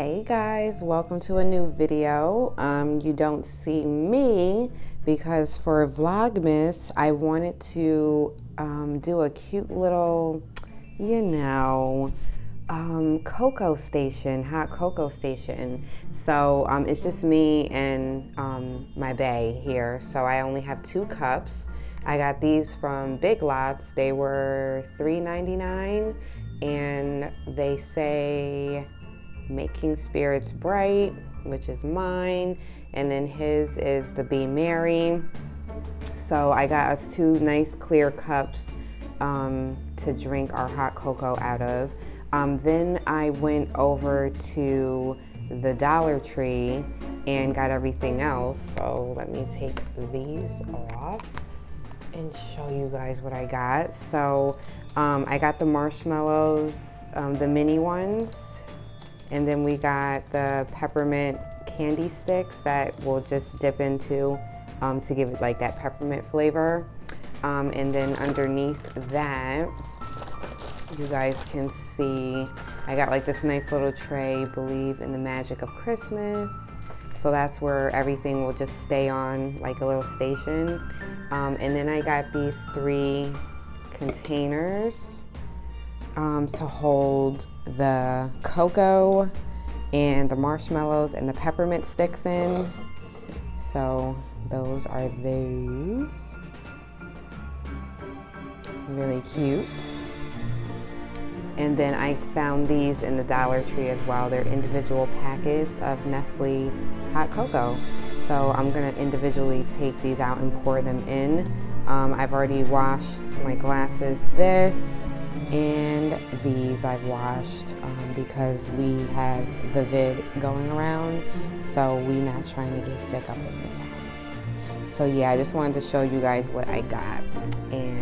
Hey guys, welcome to a new video. You don't see me because for Vlogmas I wanted to do a cute little, cocoa station, hot cocoa station. So it's just me and my bae here. So I only have 2 cups. I got these from Big Lots. They were $3.99 and they say Making Spirits Bright, which is mine, and then his is the Be Merry. So I got us 2 nice clear cups to drink our hot cocoa out of. Then I went over to the Dollar Tree and got everything else. So let me take these off and show you guys what I got. So I got the marshmallows, the mini ones. And then we got the peppermint candy sticks that we'll just dip into to give it like that peppermint flavor. And then underneath that, you guys can see, I got like this nice little tray, Believe in the Magic of Christmas. So that's where everything will just stay on like a little station. And then I got these 3 containers to hold the cocoa and the marshmallows and the peppermint sticks in. So those are those. Really cute. And then I found these in the Dollar Tree as well. They're individual packets of Nestle hot cocoa. So I'm gonna individually take these out and pour them in. I've already washed my glasses. This and these I've washed because we have the vid going around, so we not trying to get sick up in this house. So yeah, I just wanted to show you guys what I got, and